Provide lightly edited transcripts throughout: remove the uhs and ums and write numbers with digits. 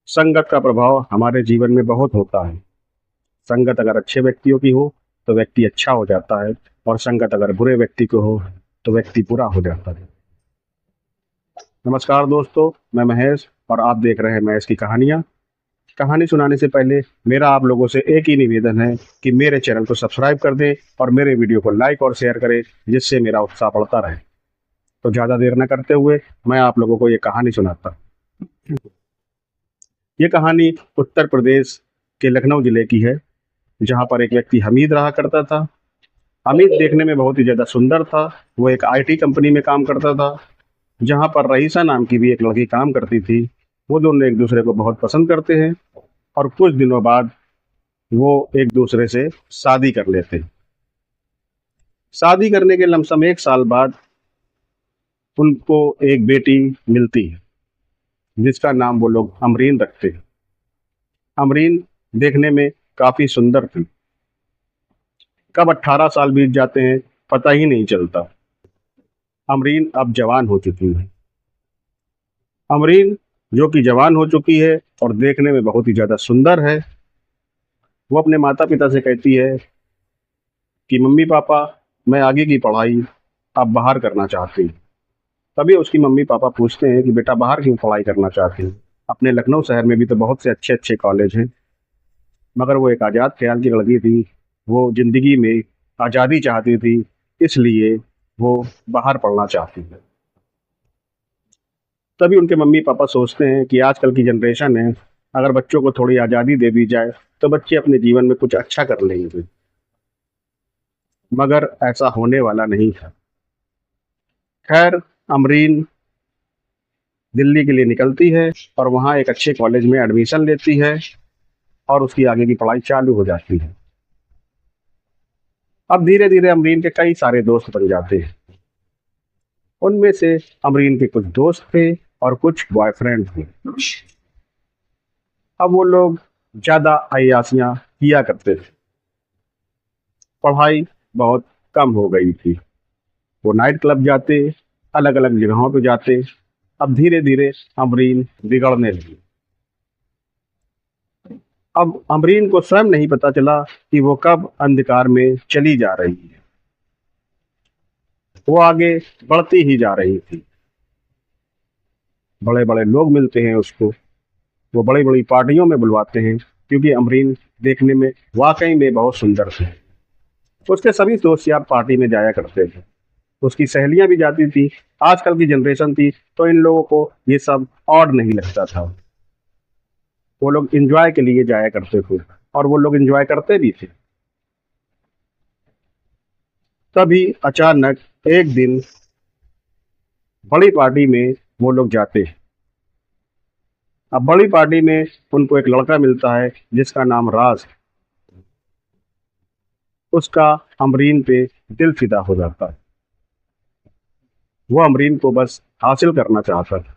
संगत का प्रभाव हमारे जीवन में बहुत होता है। संगत अगर अच्छे व्यक्तियों की हो तो व्यक्ति अच्छा हो जाता है, और संगत अगर बुरे व्यक्ति की हो तो व्यक्ति बुरा हो जाता है। नमस्कार दोस्तों, मैं महेश और आप देख रहे हैं महेश की कहानियाँ। कहानी सुनाने से पहले मेरा आप लोगों से एक ही निवेदन है कि मेरे चैनल को सब्सक्राइब कर दें और मेरे वीडियो को लाइक और शेयर करें, जिससे मेरा उत्साह बढ़ता रहे। तो ज़्यादा देर न करते हुए मैं आप लोगों को ये कहानी सुनाता हूँ। ये कहानी उत्तर प्रदेश के लखनऊ जिले की है, जहाँ पर एक व्यक्ति हमीद रहा करता था। हमीद देखने में बहुत ही ज़्यादा सुंदर था। वो एक आईटी कंपनी में काम करता था, जहाँ पर रईसा नाम की भी एक लड़की काम करती थी। वो दोनों एक दूसरे को बहुत पसंद करते हैं और कुछ दिनों बाद वो एक दूसरे से शादी कर लेते हैं। शादी करने के लमसम 1 साल बाद उनको एक बेटी मिलती है, जिसका नाम वो लोग अमरीन रखते हैं। अमरीन देखने में काफ़ी सुंदर थी। कब 18 साल बीत जाते हैं पता ही नहीं चलता। अमरीन अब जवान हो चुकी है। अमरीन जो कि जवान हो चुकी है और देखने में बहुत ही ज़्यादा सुंदर है, वो अपने माता पिता से कहती है कि मम्मी पापा, मैं आगे की पढ़ाई अब बाहर करना चाहती हूँ। तभी उसकी मम्मी पापा पूछते हैं कि बेटा बाहर क्यों पढ़ाई करना चाहती हूँ? अपने लखनऊ शहर में भी तो बहुत से अच्छे अच्छे कॉलेज हैं। मगर वो एक आज़ाद ख्याल की लड़की थी। वो ज़िंदगी में आज़ादी चाहती थी, इसलिए वो बाहर पढ़ना चाहती है। तभी उनके मम्मी पापा सोचते हैं कि आजकल की जनरेशन है, अगर बच्चों को थोड़ी आज़ादी दे दी जाए तो बच्चे अपने जीवन में कुछ अच्छा कर लेंगे। मगर ऐसा होने वाला नहीं था। खैर, अमरीन दिल्ली के लिए निकलती है और वहाँ एक अच्छे कॉलेज में एडमिशन लेती है और उसकी आगे की पढ़ाई चालू हो जाती है। अब धीरे धीरे अमरीन के कई सारे दोस्त बन जाते हैं। उनमें से अमरीन के कुछ दोस्त थे और कुछ बॉयफ्रेंड थे। अब वो लोग ज़्यादा अय्यासियाँ किया करते थे। पढ़ाई बहुत कम हो गई थी। वो नाइट क्लब जाते, अलग अलग जगहों पे जाते। अब धीरे धीरे अमरीन बिगड़ने लगी। अब अमरीन को स्वयं नहीं पता चला कि वो कब अंधकार में चली जा रही है। वो आगे बढ़ती ही जा रही थी। बड़े बड़े लोग मिलते हैं उसको, वो बड़ी बड़ी पार्टियों में बुलवाते हैं, क्योंकि अमरीन देखने में वाकई में बहुत सुंदर थी। उसके सभी दोस्त यार पार्टी में जाया करते थे। उसकी सहेलियां भी जाती थी। आजकल की जनरेशन थी तो इन लोगों को ये सब ऑड नहीं लगता था। वो लोग एंजॉय के लिए जाया करते थे और वो लोग एंजॉय करते भी थे। तभी अचानक एक दिन बड़ी पार्टी में वो लोग जाते हैं। अब बड़ी पार्टी में उनको एक लड़का मिलता है जिसका नाम राज है। उसका अमरीन पे दिल फिदा हो जाता है। वो अमरीन को बस हासिल करना चाहता था।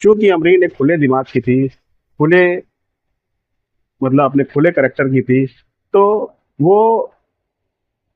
चूंकि अमरीन एक खुले दिमाग की थी, खुले मतलब अपने खुले करेक्टर की थी, तो वो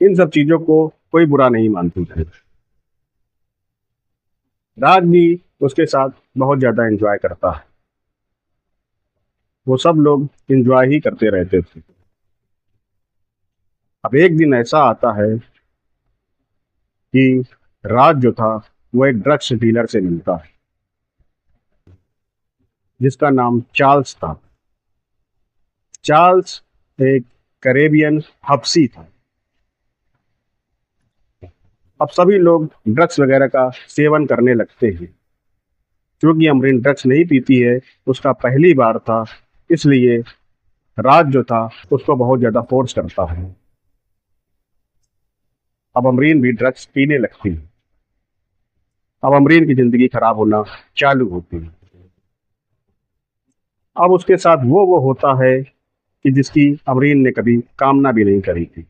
इन सब चीजों को कोई बुरा नहीं मानती थी। राज भी उसके साथ बहुत ज्यादा एंजॉय करता है। वो सब लोग एंजॉय ही करते रहते थे। अब एक दिन ऐसा आता है कि राज जो था वो एक ड्रग्स डीलर से मिलता है, जिसका नाम चार्ल्स था। चार्ल्स एक कैरेबियन हबशी था। अब सभी लोग ड्रग्स वगैरह का सेवन करने लगते हैं। क्योंकि अमरीन ड्रग्स नहीं पीती है, उसका पहली बार था, इसलिए राज जो था उसको बहुत ज़्यादा फोर्स करता है। अब अमरीन भी ड्रग्स पीने लगती है। अब अमरीन की ज़िंदगी खराब होना चालू होती है। अब उसके साथ वो होता है कि जिसकी अमरीन ने कभी कामना भी नहीं करी थी।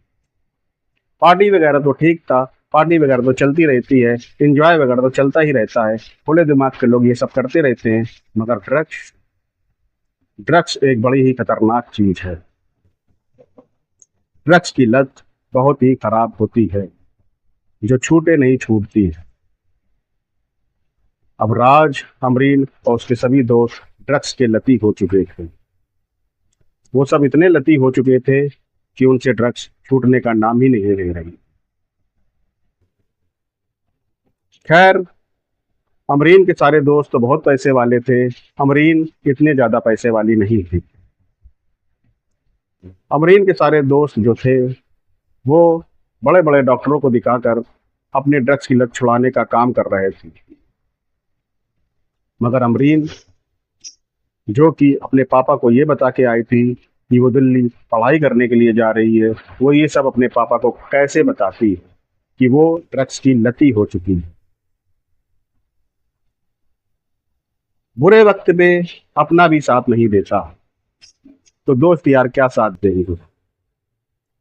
पार्टी वगैरह तो ठीक था, पार्टी वगैरह तो चलती रहती है, इंजॉय वगैरह तो चलता ही रहता है, खुले दिमाग के लोग ये सब करते रहते हैं। मगर ड्रग्स ड्रग्स एक बड़ी ही खतरनाक चीज है। ड्रग्स की लत बहुत ही खराब होती है, जो छूटे नहीं छूटती है। अब राज, अमरीन और उसके सभी दोस्त ड्रग्स के लती हो चुके थे। वो सब इतने लती हो चुके थे कि उनसे ड्रग्स छूटने का नाम ही नहीं ले रही। खैर, अमरीन के सारे दोस्त तो बहुत पैसे वाले थे। अमरीन इतने ज्यादा पैसे वाली नहीं थी। अमरीन के सारे दोस्त जो थे वो बड़े बड़े डॉक्टरों को दिखाकर अपने ड्रग्स की लत छुड़ाने का काम कर रहे थे। मगर अमरीन, जो कि अपने पापा को ये बता के आई थी कि वो दिल्ली पढ़ाई करने के लिए जा रही है, वो ये सब अपने पापा को कैसे बताती कि वो ड्रग्स की लती हो चुकी है। बुरे वक्त में अपना भी साथ नहीं देता तो दोस्त यार क्या साथ देंगे।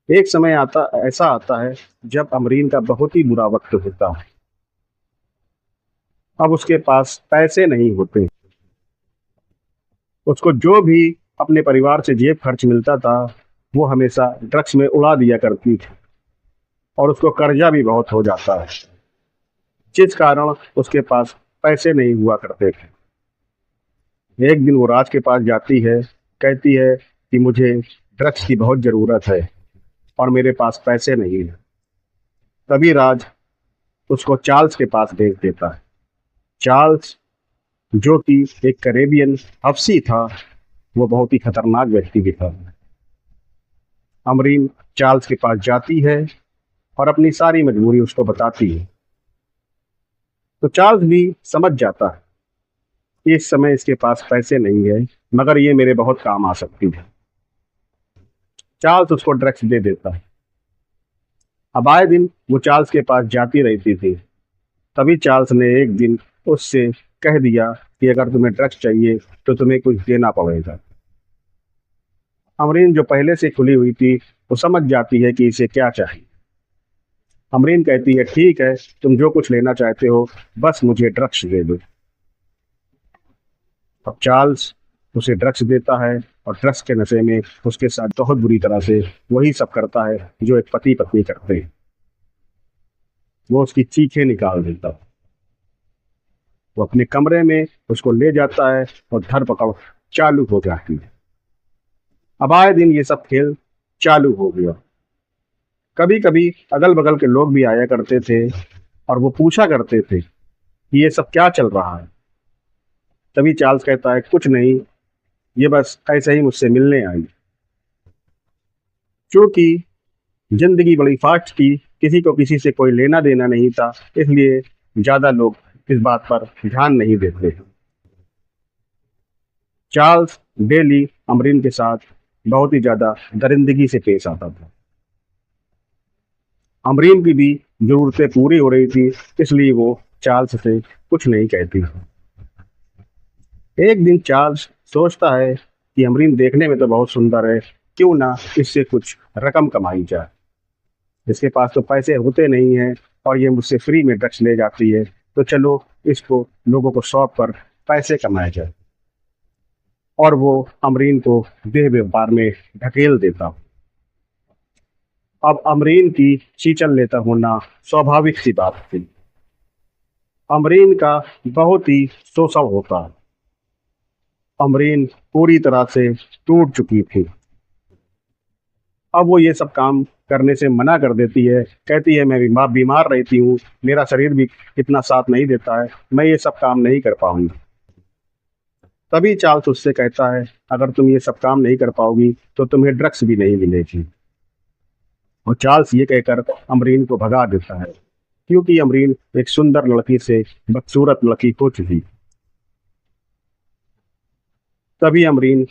एक समय ऐसा आता है जब अमरीन का बहुत ही बुरा वक्त होता है। अब उसके पास पैसे नहीं होते। उसको जो भी अपने परिवार से जेब खर्च मिलता था वो हमेशा ड्रग्स में उड़ा दिया करती थी और उसको कर्जा भी बहुत हो जाता है, जिस कारण उसके पास पैसे नहीं हुआ करते थे। एक दिन वो राज के पास जाती है, कहती है कि मुझे ड्रग्स की बहुत ज़रूरत है और मेरे पास पैसे नहीं है। तभी राज उसको चार्ल्स के पास भेज देता है। चार्ल्स, जो कि एक कैरेबियन हफ्सी था, वो बहुत ही खतरनाक व्यक्ति भी था। अमरीन चार्ल्स के पास जाती है और अपनी सारी मजबूरी उसको बताती है। तो चार्ल्स भी समझ जाता है कि इस समय इसके पास पैसे नहीं है, मगर ये मेरे बहुत काम आ सकती है। चार्ल्स उसको ड्रग्स दे देता है। अब आए दिन वो चार्ल्स के पास जाती रहती थी। तभी चार्ल्स ने एक दिन उससे कह दिया कि अगर तुम्हें ड्रग्स चाहिए तो तुम्हें कुछ देना पड़ेगा। अमरीन, जो पहले से खुली हुई थी, वो समझ जाती है कि इसे क्या चाहिए। अमरीन कहती है, ठीक है, तुम जो कुछ लेना चाहते हो, बस मुझे ड्रग्स दे दो। अब चार्ल्स उसे ड्रग्स देता है और ड्रग्स के नशे में उसके साथ बहुत बुरी तरह से वही सब करता है जो एक पति पत्नी करते हैं। वो उसकी चीखें निकाल देता है। वो अपने कमरे में उसको ले जाता है और धरपकड़ चालू हो जाती है। अब आए दिन ये सब खेल चालू हो गया। कभी कभी अगल बगल के लोग भी आया करते थे और वो पूछा करते थे कि ये सब क्या चल रहा है। तभी चार्ल्स कहता है, कुछ नहीं, ये बस ऐसे ही मुझसे मिलने आई। क्योंकि जिंदगी बड़ी फास्ट थी, किसी को किसी से कोई लेना देना नहीं था, इसलिए ज्यादा लोग इस बात पर ध्यान नहीं देते। चार्ल्स डेली अमरीन के साथ बहुत ही ज्यादा दरिंदगी से पेश आता था। अमरीन की भी जरूरतें पूरी हो रही थी, इसलिए वो चार्ल्स से कुछ नहीं कहती। एक दिन चार्ल्स सोचता है कि अमरीन देखने में तो बहुत सुंदर है, क्यों ना इससे कुछ रकम कमाई जाए। इसके पास तो पैसे होते नहीं हैं और ये मुझसे फ्री में ड्रग्स ले जाती है, तो चलो इसको लोगों को सौंप कर पैसे कमाए जाए। और वो अमरीन को देह व्यापार में ढकेल देता। अब अमरीन की चीचल लेता होना स्वाभाविक सी बात थी। अमरीन का बहुत ही शोषण होता। अमरीन पूरी तरह से टूट चुकी थी। अब वो ये सब काम करने से मना कर देती है, कहती है मैं बीमार रहती हूँ, मेरा शरीर भी इतना साथ नहीं देता है, मैं ये सब काम नहीं कर पाऊंगी। तभी चार्ल्स उससे कहता है, अगर तुम ये सब काम नहीं कर पाओगी तो तुम्हें ड्रग्स भी नहीं मिलेगी। और चार्ल्स ये कहकर अमरीन को भगा देता है, क्योंकि अमरीन एक सुंदर लड़की से बदसूरत लड़की हो चुकी। तभी अमरीन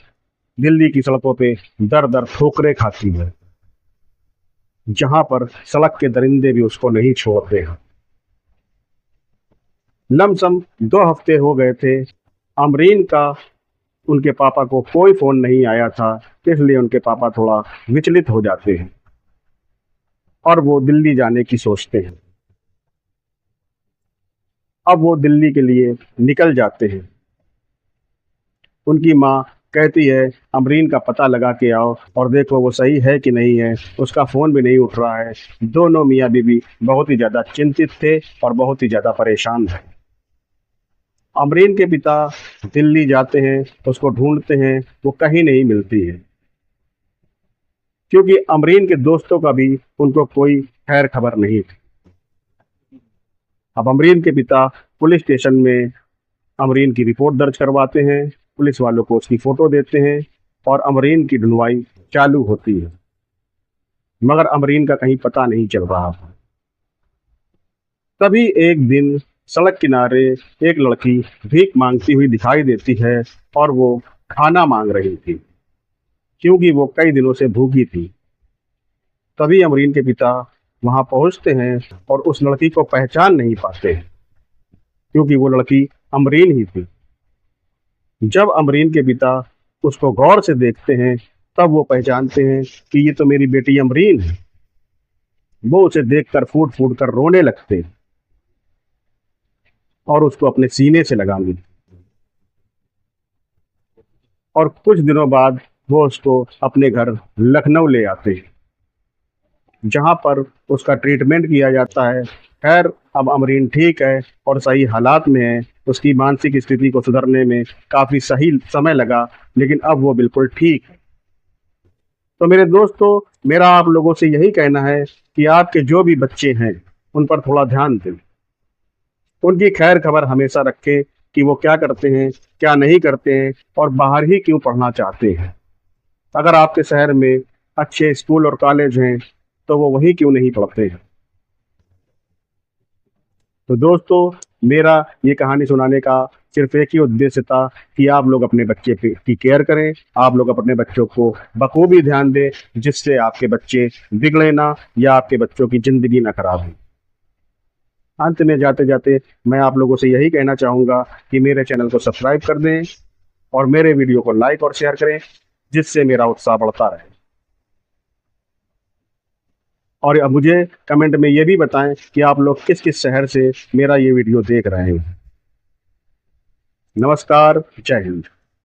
दिल्ली की सड़कों पे दर दर ठोकरें खाती है, जहां पर सड़क के दरिंदे भी उसको नहीं छोड़ते हैं। लमसम 2 हफ्ते हो गए थे। अमरीन का उनके पापा को कोई फोन नहीं आया था, इसलिए उनके पापा थोड़ा विचलित हो जाते हैं और वो दिल्ली जाने की सोचते हैं। अब वो दिल्ली के लिए निकल जाते हैं। उनकी माँ कहती है, अमरीन का पता लगा के आओ और देखो वो सही है कि नहीं है, उसका फ़ोन भी नहीं उठ रहा है। दोनों मियाँ बीवी बहुत ही ज़्यादा चिंतित थे और बहुत ही ज़्यादा परेशान थे। अमरीन के पिता दिल्ली जाते हैं, उसको ढूंढते हैं, वो कहीं नहीं मिलती है, क्योंकि अमरीन के दोस्तों का भी उनको कोई खैर खबर नहीं थी। अब अमरीन के पिता पुलिस स्टेशन में अमरीन की रिपोर्ट दर्ज करवाते हैं, पुलिस वालों को उसकी फोटो देते हैं और अमरीन की ढूंढवाई चालू होती है, मगर अमरीन का कहीं पता नहीं चल रहा था। तभी एक दिन सड़क किनारे एक लड़की भीख मांगती हुई दिखाई देती है और वो खाना मांग रही थी, क्योंकि वो कई दिनों से भूखी थी। तभी अमरीन के पिता वहां पहुंचते हैं और उस लड़की को पहचान नहीं पाते हैं, क्योंकि वो लड़की अमरीन ही थी। जब अमरीन के पिता उसको गौर से देखते हैं, तब वो पहचानते हैं कि ये तो मेरी बेटी अमरीन है। वो उसे देखकर फूट फूट कर रोने लगते हैं और उसको अपने सीने से लगाएंगे। और कुछ दिनों बाद वो उसको अपने घर लखनऊ ले आते हैं, जहां पर उसका ट्रीटमेंट किया जाता है। खैर, अब अमरीन ठीक है और सही हालात में है। उसकी मानसिक स्थिति को सुधरने में काफ़ी सही समय लगा, लेकिन अब वो बिल्कुल ठीक है। तो मेरे दोस्तों, मेरा आप लोगों से यही कहना है कि आपके जो भी बच्चे हैं, उन पर थोड़ा ध्यान दें, उनकी खैर खबर हमेशा रखें कि वो क्या करते हैं, क्या नहीं करते हैं और बाहर ही क्यों पढ़ना चाहते हैं। अगर आपके शहर में अच्छे स्कूल और कॉलेज हैं, तो वो वहीं क्यों नहीं पढ़ते हैं। तो दोस्तों, मेरा ये कहानी सुनाने का सिर्फ एक ही उद्देश्य था कि आप लोग अपने बच्चे की केयर करें, आप लोग अपने बच्चों को बखूबी ध्यान दें, जिससे आपके बच्चे बिगड़े ना या आपके बच्चों की ज़िंदगी ना खराब हो। अंत में जाते जाते मैं आप लोगों से यही कहना चाहूँगा कि मेरे चैनल को सब्सक्राइब कर दें और मेरे वीडियो को लाइक और शेयर करें, जिससे मेरा उत्साह बढ़ता रहे। और अब मुझे कमेंट में ये भी बताएं कि आप लोग किस किस शहर से मेरा ये वीडियो देख रहे हैं। नमस्कार, जय हिंद।